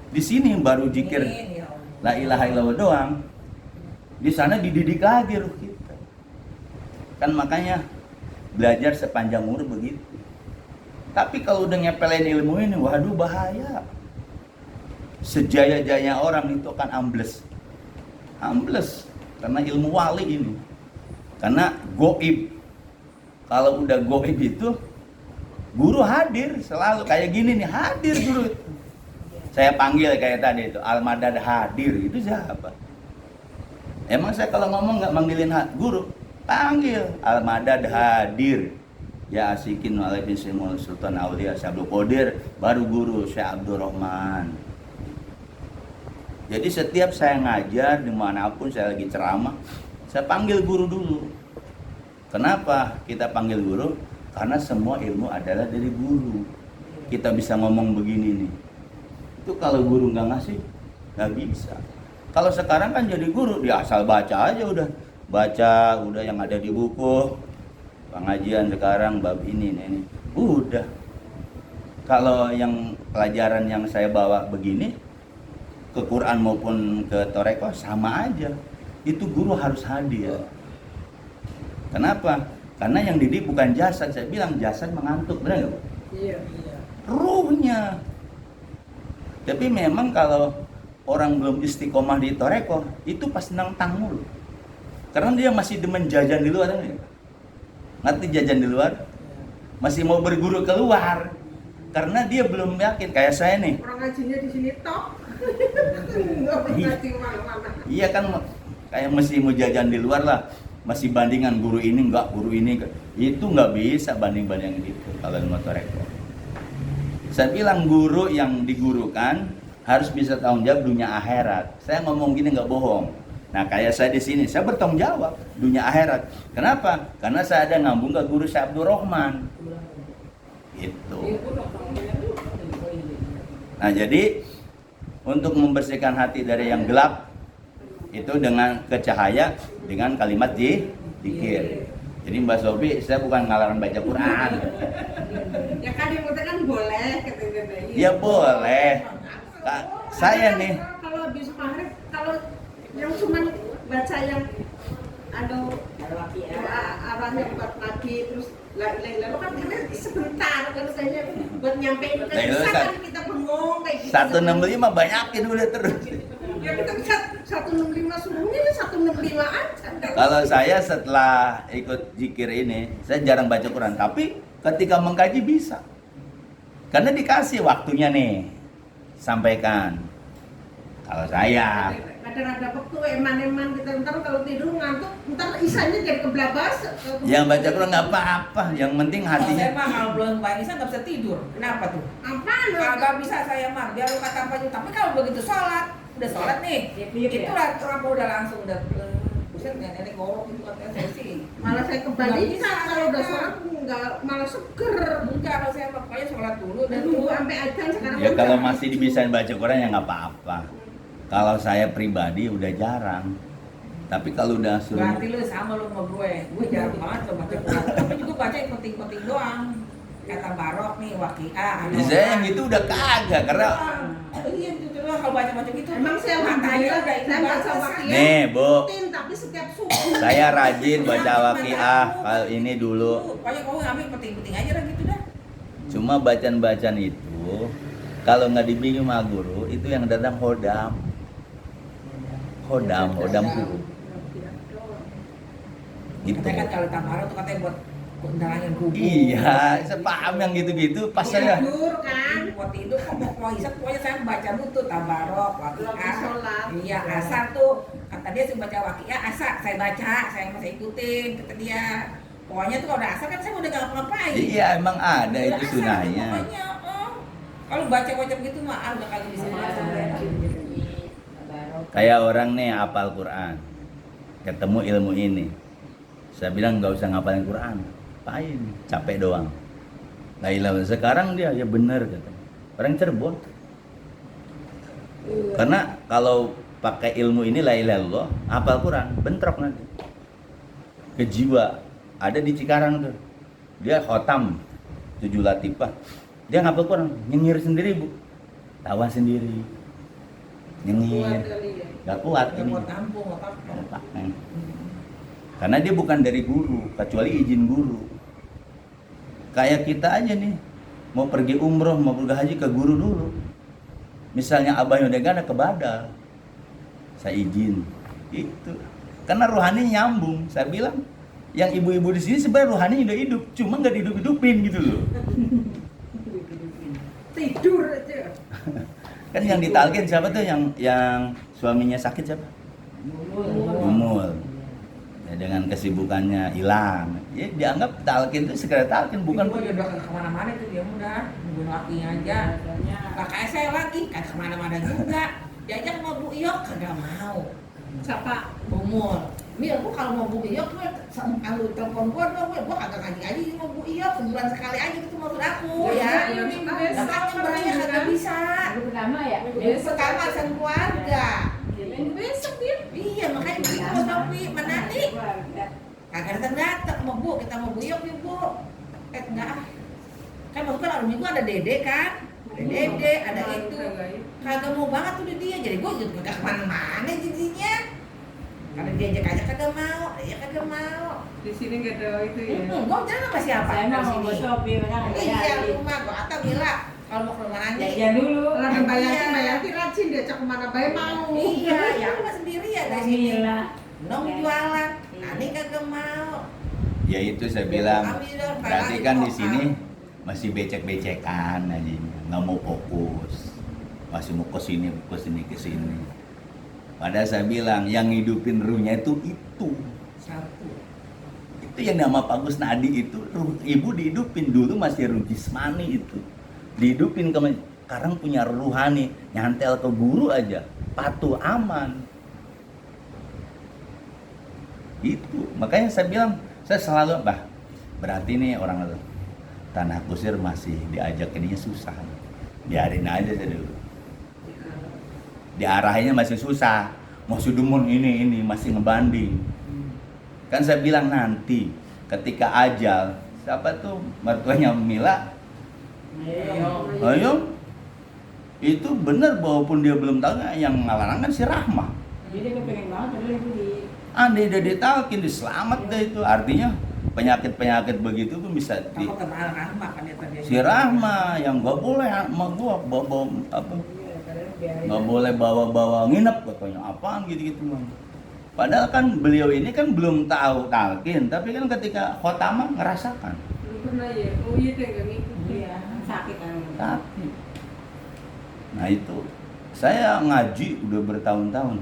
Di sini baru zikir Amin, ya Allah. la ilaha illallah doang, di sana dididik lagi ruh kita. Kan makanya belajar sepanjang umur begitu. Tapi kalau udah nyepelin ilmu ini, waduh bahaya. Sejaya-jaya orang itu akan ambles. Ambles karena ilmu wali ini. Karena goib. Kalau udah goib itu, guru hadir selalu. Kayak gini nih, hadir guru. Saya panggil kayak tadi itu, Al-Madad hadir. Itu siapa? Emang saya kalau ngomong nggak manggilin guru? Panggil Al-Madad hadir. Ya asikin walaupun simul sultan aulia Syabdul Qadir, baru guru Syekh Abdurrahman. Jadi setiap saya ngajar dimanapun saya lagi ceramah, saya panggil guru dulu. Kenapa kita panggil guru? Karena semua ilmu adalah dari guru. Kita bisa ngomong begini nih. Itu kalau guru nggak ngasih, nggak bisa. Kalau sekarang kan jadi guru, dia asal baca aja udah. Baca udah yang ada di buku. Pengajian sekarang bab ini. Udah. Kalau yang pelajaran yang saya bawa begini, ke Quran maupun ke Toreko sama aja. Itu guru harus hadir. Kenapa? Karena yang didik bukan jasad. Saya bilang jasad mengantuk, benar nggak? Iya. Ruhnya. Tapi memang kalau orang belum istiqomah di Toreko, itu pasti nentang mulu. Karena dia masih demen jajan di luar, kan? Ngerti jajan di luar? Masih mau berguru keluar. Karena dia belum yakin, kayak saya nih. Orang ngajinya di sini top. Nggak pernah ngaji mana-mana. Iya kan, kayak masih mau jajan di luar lah. Masih bandingan guru ini enggak, guru ini. Itu nggak bisa banding-bandingin itu kalau ilmu Toreko. Saya bilang guru yang digurukan harus bisa tanggung jawab dunia akhirat. Saya ngomong gini nggak bohong. Nah kayak saya di sini, saya bertanggung jawab dunia akhirat. Kenapa? Karena saya ada ngambung ke guru Syekh Abdurrahman. Itu. Nah jadi untuk membersihkan hati dari yang gelap itu dengan kecahaya, dengan kalimat zikir. Jadi Mbak Sobi, saya bukan ngalarang baca Quran. Ya kan yang kan boleh katanya. Ya boleh. Kak, saya nih. Kalau habis maghrib, kalau yang cuma baca yang ada arahnya buat pagi terus lalu kan ini sebentar kalau saya buat nyampein kan bisa kan kita bengong kayak gitu. 165 banyakin udah terus. Ya kita bisa 165 suruhnya ini 165 aja. Kalau saya setelah ikut zikir ini, saya jarang baca Quran, tapi ketika mengkaji bisa. Karena dikasih waktunya nih. Sampaikan. Kalau saya kadang ada waktu eman-eman kita ntar kalau tidur ngantuk ntar isanya jadi kebelabas. yang baca Quran nggak apa-apa, yang penting Kalau hatinya. saya mah kalau belum Mbak Isa nggak bisa tidur. Kenapa tuh? Apaan? Kagak bisa saya mah, biar lu kata apa juga. Tapi kalau begitu sholat, udah sholat nih, itu apa udah langsung udah buset nenek ngorok itu katanya saya sih. Malah saya Nggak kebalikan bisa, kalau udah saya. sholat nggak malah seger. Enggak, kalau saya makanya sholat dulu dan Nunggu sampai ajan sekarang. Ya kalau udah. masih dibisain baca Quran ya nggak apa-apa. Kalau saya pribadi udah jarang. Tapi kalau udah suruh berarti lu sama lu sama gue jarang banget lo baca Quran. Tapi juga baca yang penting-penting doang. Kata Barok nih, Waqiah. saya yang itu udah kagak karena Iya itu doang kalau baca-baca gitu. Emang saya matanya alhamdulillah udah itu saya baca banget. Waqiah. nih, Bu. Rutin, tapi setiap subuh. Saya rajin baca Waqiah kalau ini dulu. Pokoknya kamu ngambil penting-penting aja lah gitu dah. Cuma bacaan-bacaan itu kalau nggak dibimbing sama guru itu yang datang hodam guru. Gitu. Katanya kan kalau Tamara tuh katanya buat undangan kubur. Iya, saya paham yang gitu-gitu. Pas saya Tidur kan. Buat tidur kok mau isap pokoknya saya baca dulu tuh Tabarok, Lagi Waqiah. sholat. Iya, asar tuh kata kata dia suruh baca wakia, asa saya baca, saya masih ikutin, kata dia. Pokoknya tuh kalau udah asar kan saya udah gak ngapain. Iya, emang ada Udah itu asar, sunahnya. pokoknya, kalau baca-baca gitu mah udah kagak bisa baca. Kayak orang nih hafal Quran, ketemu ilmu ini, saya bilang nggak usah ngapalin Quran, apain, capek doang. La ilaha illallah. Sekarang dia ya bener kata. Orang Cirebon. Karena kalau pakai ilmu ini la ilaha illallah, hafal Quran, bentrok nanti. Ke jiwa. Ada di Cikarang tuh. Dia khotam 7 latifah. Dia ngapal Quran, nyengir sendiri, Bu. Tawa sendiri. Nyengir. Gak kuat Udah ini. mau tampung, mau apa. Karena dia bukan dari guru, kecuali izin guru. Kayak kita aja nih, mau pergi umroh, mau pergi haji ke guru dulu. Misalnya abahnya udah gak ada ke Badal, saya izin. Itu karena rohani nyambung. Saya bilang, yang ibu-ibu di sini sebenarnya rohani udah hidup, cuma nggak dihidup-hidupin gitu loh. Tidur aja. Kan yang ditalkin siapa tuh, yang suaminya sakit siapa? Umul. Ya, dengan kesibukannya hilang. Ya dianggap talkin itu sekedar talkin, bukan Gua udah kemana-mana itu dia udah nungguin lakinya aja. Kakak saya lagi kan kemana-mana juga. Diajak mau Bu Iyok kagak mau. Siapa? Umur. Mil, gua kalau mau Bu Iyok tuh kalau telepon gua kagak ngaji aja mau Bu Iyok sebulan sekali aja gitu maksud aku ya. Makanya berani kagak bisa. Minggu pertama ya? Pertama san keluarga. Minggu besok dia. Iya makanya begitu Mas Sofi, menanti. Kagak datang mau Bu, kita mau Bu Iyok nih Bu. Enggak ah. Kan maksudnya hari Minggu ada Dede kan? Ada Dede, ada itu. Kagak mau banget tuh dia, jadi gua juga kagak kemana-mana jadinya. Karena dia ajak kagak mau, dia kagak mau. Di sini nggak ada itu ya. Gua jalan sama siapa? Saya mau Di mau sini. Shopee, mana Iya, rumah gua kata Mila kalau mau ke rumah Andi. jajan dulu. Orang Bayanti rajin diajak kemana baik mau. Iya, ya aku mah sendirian dari sini. Mila. Nong jualan, Ani kagak mau. ya itu saya bilang. Berarti kan di sini masih becek-becekan aja, nggak mau fokus, masih mau ke sini ke sini. Padahal saya bilang yang ngidupin ruhnya itu Satu. itu yang nama Pak Gus Nadi itu ruh ibu dihidupin. Dulu masih ruh jismani itu dihidupin, sekarang punya ruhani, nyantel ke guru aja patuh aman. Itu makanya saya bilang, saya selalu berarti nih orang tanah kusir masih diajak ininya susah, biarin aja dulu, diarahinnya masih susah, mau sudumun ini masih ngebanding. Kan saya bilang nanti ketika ajal, siapa tuh mertuanya Mila, ayo itu benar, walaupun dia belum tahu, yang ngalarang kan si Rahma. Jadi dia pengen banget padahal itu di Andai udah ditalkin, diselamat deh itu. Artinya penyakit-penyakit begitu tuh bisa di Aku kenal Rahma kan dia tadi. si Rahma yang nggak boleh sama gua bawa apa, nggak boleh bawa nginep katanya, apaan gitu man. Padahal kan beliau ini kan belum tahu talkin, tapi kan ketika khotamah ngerasakan Belum pernah ya. Oh iya deh nggak ngikut. Iya, sakit kan. sakit. Nah itu saya ngaji udah bertahun-tahun,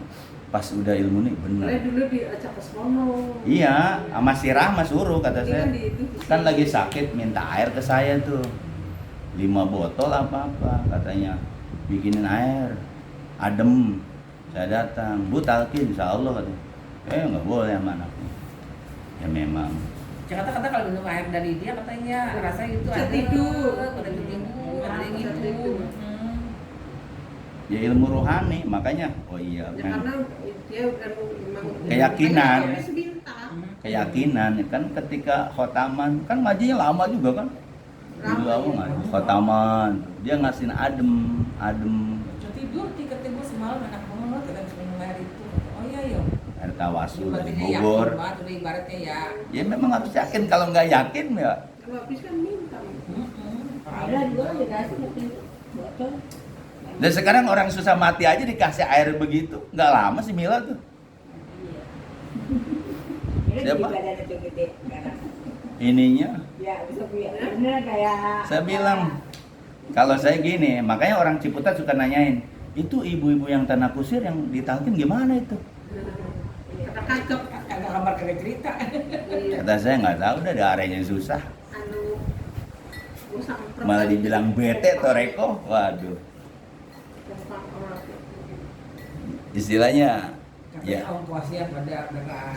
pas udah ilmu nih bener. Mulai dulu diajak ke sono. Iya, sama si Rahma suruh kata Ini saya. kan di itu. Kan lagi sakit minta air ke saya tuh 5 botol apa katanya, bikinin air adem. Saya datang, Bu talkin, insya Allah katanya. Nggak boleh sama anaknya. Ya memang. Kata-kata kalau minum air dari dia katanya rasanya itu Bisa ada tidur. udah tidur, ada yang Bisa gitu. tidur. Ya ilmu rohani, makanya oh iya Ya kan karena dia udah memang Keyakinan. Kayak sebintang. keyakinan kan ketika khotaman kan ngajinya lama juga kan. Dulu Lama, aku ya. ngaji khotaman, dia ngasihin adem. Bisa tidur tiket gue semalam enak banget kita bisa minum air itu. Oh iya yo. Air tawasul dari Maksudnya Bogor. yakin banget udah ibaratnya ya. Ya memang harus yakin, kalau nggak yakin ya. Kalau habis kan minta. Ada juga dikasih nanti botol. Dan sekarang orang susah mati aja dikasih air begitu, nggak lama sih Mila tuh. Ini Siapa? di badan itu gede sekarang. Ininya, Ya, bisa punya. Bener kayak saya bilang, kalau saya gini, makanya orang Ciputat suka nanyain, itu ibu-ibu yang tanah kusir yang ditalkin gimana itu? kagak Kagak kabar kagak cerita. iya Kata saya nggak tahu, udah ada arenya susah. anu usah Malah dibilang bete Toreko, waduh. Istilahnya, Ya. ya Orang tua siap pada dengan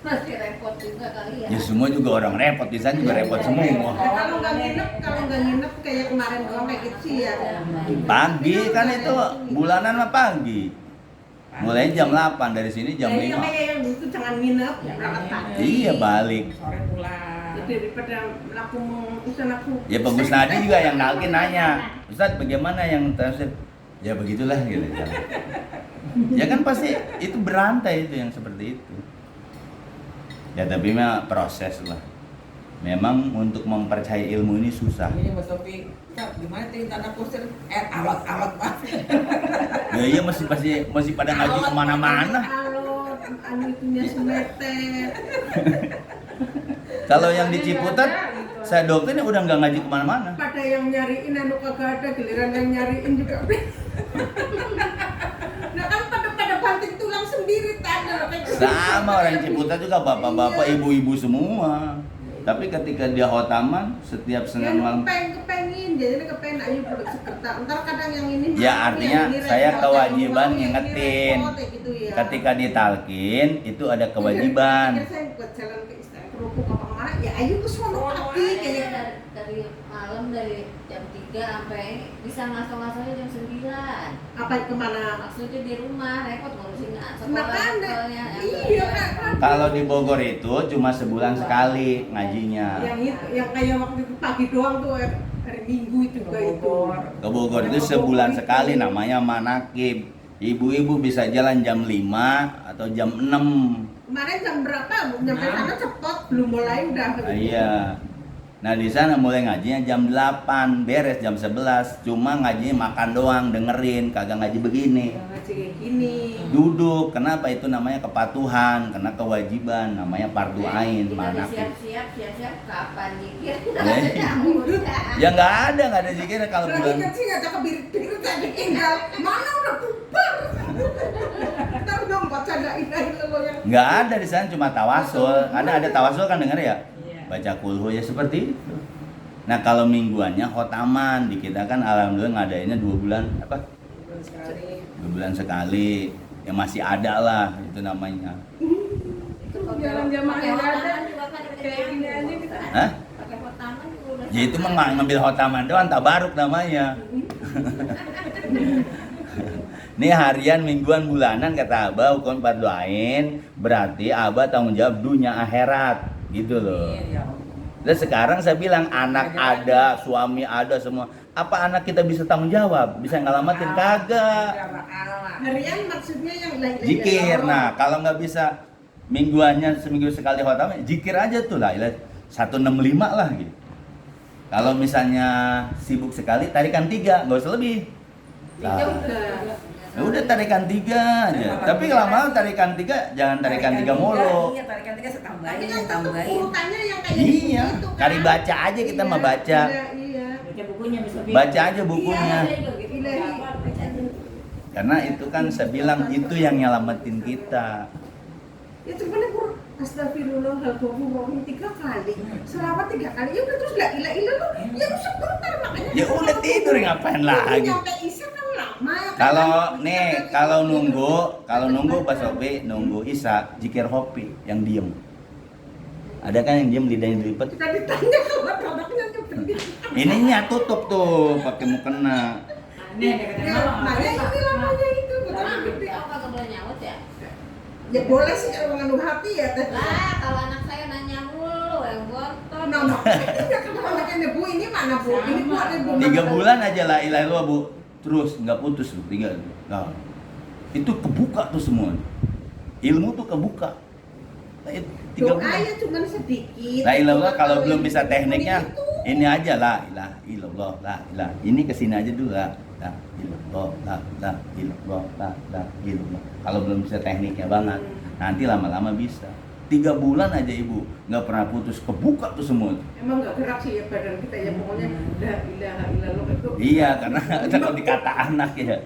Masih repot juga kali ya. ya semua juga orang repot, di sana juga repot semua. kalau nggak nginep kayak kemarin doang kayak gitu sih ya Pagi kan itu bulanan mah pagi. Mulai jam 8 dari sini jam ya, iya 5. kayak yang itu jangan nginep Ya, berangkat iya. pagi Iya balik. sore pulang. jadi daripada aku mau usaha aku Ya Pak Gus Nadi juga yang nalkin nanya, Ustadz bagaimana yang tafsir? Ya begitulah gitu. Ya kan pasti itu berantai itu yang seperti itu. Ya tapi mah proses lah. Memang untuk mempercayai ilmu ini susah. Ini Mas Sofi, Ustaz, gimana tuh tanah kusir? Alot Pak. Ya iya masih pada ngaji kemana-mana. kalau anu itunya semeter Kalau yang di Ciputat, saya doktrin udah nggak ngaji kemana-mana. pada yang nyariin anu kagak ada giliran yang nyariin juga nah kan pada banting tulang sendiri tanda loh kayak gitu. Sama orang Ciputat juga bapak-bapak, ibu-ibu semua. Tapi ketika dia khotaman, setiap Senin malam, kepengin jadi kepengin ayo produk sekerta ntar kadang yang ini ya artinya yang ini saya repot, kewajiban yang ini ngingetin. repot, kayak gitu ya. Ketika ditalkin itu ada kewajiban. Pikir saya buat jalan ke istana kerupuk apa kemana ya ayo ke sono pagi Kayaknya kayak dari malam dari jam 3 sampai bisa ngaso-ngasonya jam 9. apa kemana Maksudnya di rumah repot ngurusin sekolah. makanya sekolahnya, iya kan Kalau di Bogor itu cuma sebulan sekali ngajinya. yang itu yang kayak waktu itu pagi doang tuh hari Minggu itu juga itu Ke Bogor itu sebulan sekali namanya manakib. Ibu-ibu bisa jalan jam 5 atau jam 6. kemarin jam berapa Bu? Nyampe sana cepet belum mulai udah Iya. Nah di sana mulai ngajinya jam 8, beres jam 11. Cuma ngajinya makan doang, dengerin, kagak ngaji begini. Yang ngaji kayak gini Duduk, kenapa itu namanya kepatuhan, karena kewajiban, namanya fardu ain, Kita manakib. siap-siap kapan dikir. Ya nggak ada zikir kalau lagi bulan. kecil ada kebirit-birit tadi tinggal mana udah bubar ntar dong baca la ilaha illallah yang Nggak ada di sana, cuma tawasul. Ada tawasul kan denger ya? Iya. Baca kulhu ya seperti itu. Nah kalau mingguannya khotaman di kita kan alhamdulillah ngadainnya 2 bulan apa? Bulan sekali. 2 bulan sekali. Ya masih ada lah itu namanya. Jalan jamaah Pakai yang ada. hotaman juga kan Kayak gini aja kita. Hah? Pakai hotaman juga udah. Ya itu mah ngambil khotaman doang, tabaruk namanya. Ini harian, mingguan, bulanan kata Abah hukum fardu ain, berarti Abah tanggung jawab dunia akhirat gitu loh. Iya. Dan sekarang saya bilang anak ada, suami ada semua. Apa anak kita bisa tanggung jawab? Bisa ngelamatin kagak? Harian maksudnya yang la ilaha Zikir. illallah. Nah, kalau nggak bisa mingguannya seminggu sekali khotam, zikir aja tuh lah, 165 lah gitu. Kalau misalnya sibuk sekali, tarikan 3, nggak usah lebih. Ya Nah, udah. ya udah tarikan 3 aja. Tapi lama-lama tarikan 3, jangan tarikan 3 mulu. Iya, tarikan 3 saya Tapi tambahin, kan tetap tambahin. urutannya yang kayak Iya, gitu kan. cari baca aja kita Iya, mah baca. Iya. Baca bukunya bisa Baca aja bukunya. Ilahi. Karena itu kan saya bilang itu yang nyelamatin kita. Ya cuman aku astagfirullahaladzim 3 kali. Selawat 3 kali. Ya udah terus la ilaha illallah. Ya udah sebentar makanya. Ya udah tidur ngapain lagi? Nyampe isya kan lama ya kan? Kalau nih, kalau nunggu Pak Sofi, nunggu Isa, zikir hopi yang diem. Ada kan yang diem lidahnya dilipat? Kita ditanya kalau produknya nyebelin. Ininya tutup tuh pakai mukena. Aneh ada kata Ya, mama. makanya itu lamanya itu. Orang Betul. kagak boleh nyaut ya. Ya boleh sih kalau mengandung hati ya teh. Lah, kalau anak saya nanya mulu yang bontot. Nah, makanya kalau anaknya Bu ini mana Bu? Ini Bu ada Bu. 3 bulan aja lah ilah lu Bu. Terus nggak putus tuh 3. Nah, itu kebuka tuh semua. Ilmu tuh kebuka. Nah, 3 Doa bulan. ya cuman sedikit. La ilallah kalau belum yang bisa itu, tekniknya itu. ini aja la ilaha illallah la ilah. Ini kesini aja dulu la ilallah la ilallah la ilallah. Kalau belum bisa tekniknya banget, nanti lama-lama bisa. 3 bulan aja ibu nggak pernah putus, kebuka tuh semua. Emang nggak gerak sih ya badan kita ya pokoknya la ilaha illallah itu. Iya karena kalau dikata anak ya.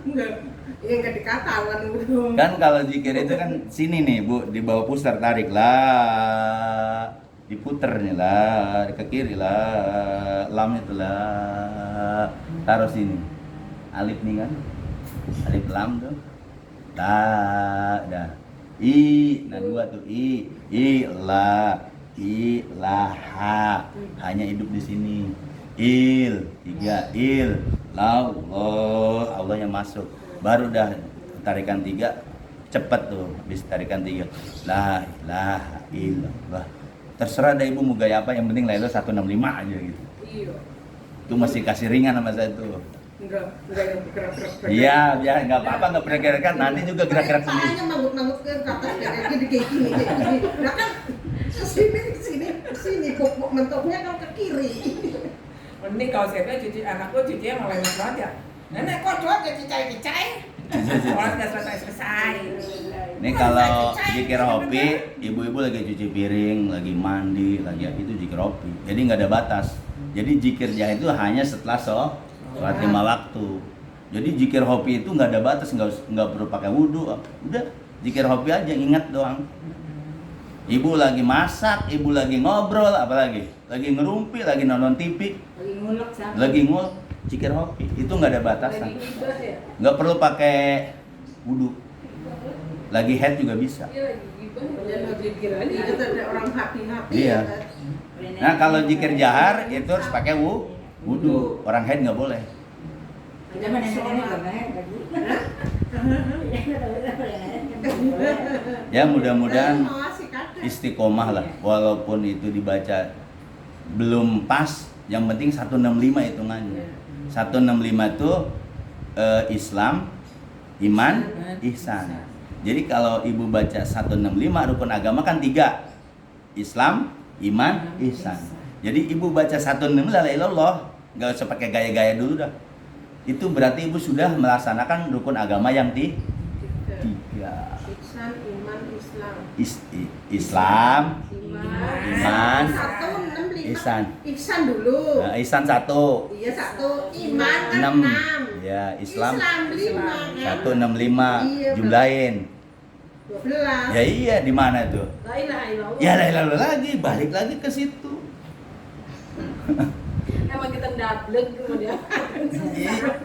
Enggak. Iya nggak dikatakan dulu. Kan kalau zikir itu kan sini nih Bu, di bawah pusar tarik lah, diputer nih lah, ke kiri lah, lam itu lah, taruh sini, alif nih kan, alif lam tuh, dah, nah dua tuh ilaha, hanya hidup di sini, tiga, Allah yang masuk. Baru dah tarikan 3 cepet tuh, habis tarikan 3 la ilaha illallah, terserah deh ibu mau gaya apa, yang penting la ilaha 165 aja gitu. Iya. Itu masih kasih ringan sama saya tuh. Enggak yang gerak-gerak. Iya biar nggak apa-apa, nggak bergerak kan, nanti juga gerak-gerak sendiri. Palanya manggut-manggut ke atas kayak gini. Nah kan kesini kok mentoknya kan ke kiri. Mending kalau saya bilang cuci anakku cucinya malah enak banget ya. Nenek kok cuat ya cicai-cicai. Orang udah selesai. Ini kalau zikir hobi, ibu-ibu lagi cuci piring, lagi mandi, lagi itu zikir hobi. Jadi nggak ada batas. Jadi zikir jahar itu hanya setelah sholat 5 waktu. Jadi zikir hobi itu nggak ada batas, nggak perlu pakai wudhu. Udah zikir hobi aja, ingat doang. Ibu lagi masak, ibu lagi ngobrol, apalagi lagi ngerumpi, lagi nonton TV, Lagi ngulek sama. lagi zikir hobi. Itu nggak ada batasan. Lagi gibah ya. Nggak perlu pakai wudhu. Lagi head juga bisa. Iya lagi gibah. Ya lo zikir aja kita ada orang happy-happy. Iya. Ya kan? Nah kalau zikir jahar itu harus pakai wudhu. Orang head nggak boleh. Zaman nenek-nenek nggak banyak lagi. Ya mudah-mudahan Mau asik ada. istiqomah lah. Walaupun itu dibaca belum pas, yang penting 165 hitungannya. 165 itu Islam, iman, ihsan. Jadi kalau ibu baca 165 rukun agama kan 3. Islam, iman, ihsan. Jadi ibu baca 165 la ilaha illallah, enggak usah pakai gaya-gaya dulu dah. Itu berarti ibu sudah melaksanakan rukun agama yang 3. Ihsan, iman, Islam. Islam, iman, 165. ihsan. Ihsan dulu. Nah, ihsan 1. Iya 1, iman kan 6. 6. Ya, Islam 5 kan. 165. Iya, Jumlahin. 12. Ya iya, di mana tuh? La ilaha illallah. Ya la ilaha illallah lagi, balik lagi ke situ. Emang kita ndablek gitu dia.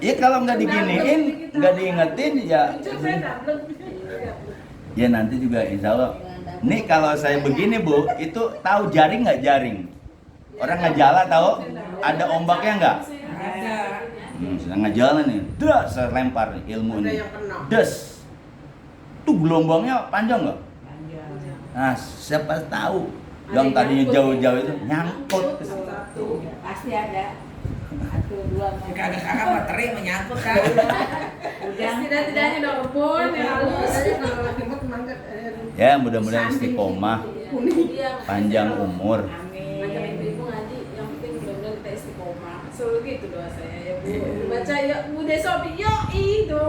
Iya kalau nggak diginiin, nggak diingetin ya. Jujur saya ndablek. Ya nanti juga insya Allah. Nih kalau saya begini Bu, itu tahu jaring nggak jaring? Orang ngejala tahu? Ada ombaknya nggak? Ada. Sedang ngejalan nih, das saya lempar ilmu Ada ini. yang kena. Das. Tuh gelombangnya panjang nggak? Panjang. Nah siapa tahu yang tadinya jauh-jauh itu nyangkut ke situ. Pasti ada. 1, 2, 3. Kakak materi menyangkut kan. Udah tidak-tidaknya udah kebun yang halus. Saya kalau lagi mau kemana Ya mudah-mudahan istiqomah, Iya, panjang umur. Macam ibu-ibu ngaji, yang penting mudah-mudahan kita istiqomah. Selalu gitu doa saya ya Bu. Iya. Baca ya Bu Desobi, yo itu.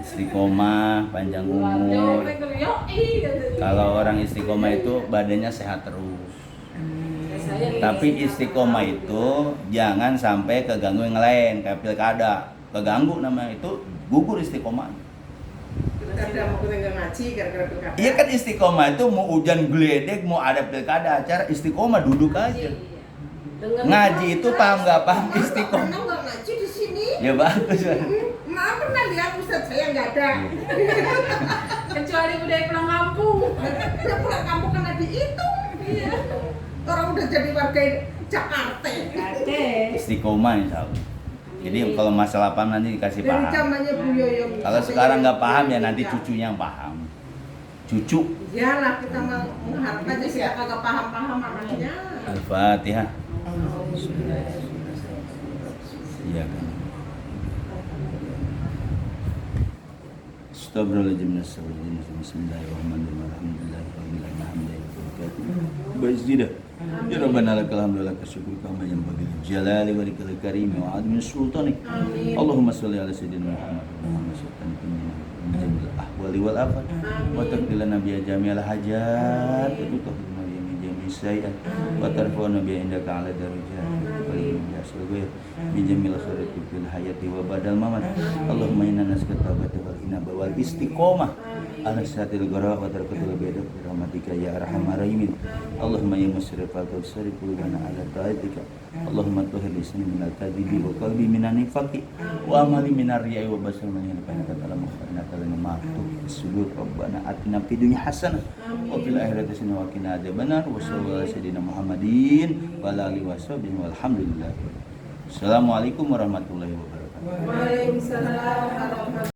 Istiqomah, panjang umur. Jawabnya kalau yo Kalau orang istiqomah itu badannya sehat terus. saya Tapi istiqomah itu jangan sampai keganggu yang lain, kayak pilkada. Keganggu namanya itu gugur istiqomah. Kadang mau kita ngaji gara-gara pilkada. Iya kan istiqomah itu mau hujan geledek, mau ada pilkada acara istiqomah duduk aja. Ngaji itu paham nggak paham istiqomah? Pernah nggak ngaji di sini? Ya bagus. Maaf pernah lihat Ustaz saya nggak ada. kecuali budaya pulang kampung. Ya pulang kampung kan di itu. Iya. Orang udah jadi warga Jakarta. Istiqomah insya Allah. Jadi kalau masalah paham nanti dikasih Dari paham. zamannya Bu Yoyo. Kalau sekarang nggak paham ya nanti cucunya yang paham. Cucu. Iyalah kita mengharap aja sih kagak paham-paham anaknya. Al-Fatihah. Iya kan. Astagfirullahaladzim. Bismillahirrahmanirrahim. Alhamdulillah. Ya Rabbana lakal hamdu wa lakal syukru kama yanbaghi lil jalali wa likal karimi wa 'azmi sultanik. Amin. Allahumma shalli ala sayyidina Muhammad wa ala sayyidina Muhammad ahwali wal afat wa taqdilana bi jami'il hajat wa tutahhirna bi jami'i sayyi'at wa tarfa'una bi indaka 'ala darajat wa bihasil ghair bijamil khairati fil hayati wa badal mamat. Allahumma inna nas'aluka tawbata wal inaba wal istiqomah ala siratil ghurra wa tarkatul bid'ah bi rahmatika ya arhamar rahimin. Allahumma ya musyrifal tawsir qulubana ala ta'atika. Allahumma tuhhir lisani minal kadhibi wa qalbi minan nifaqi wa amali minar riya'i wa basar man yanfa'una ta'ala mukhtarina ta'ala maktub sudur rabbana atina fid dunya hasanah wa fil akhirati hasanah wa qina adzabannar wa sallallahu alaihi sayyidina Muhammadin wa ala alihi washabihi walhamdulillah. Assalamualaikum warahmatullahi wabarakatuh. Waalaikumsalam warahmatullahi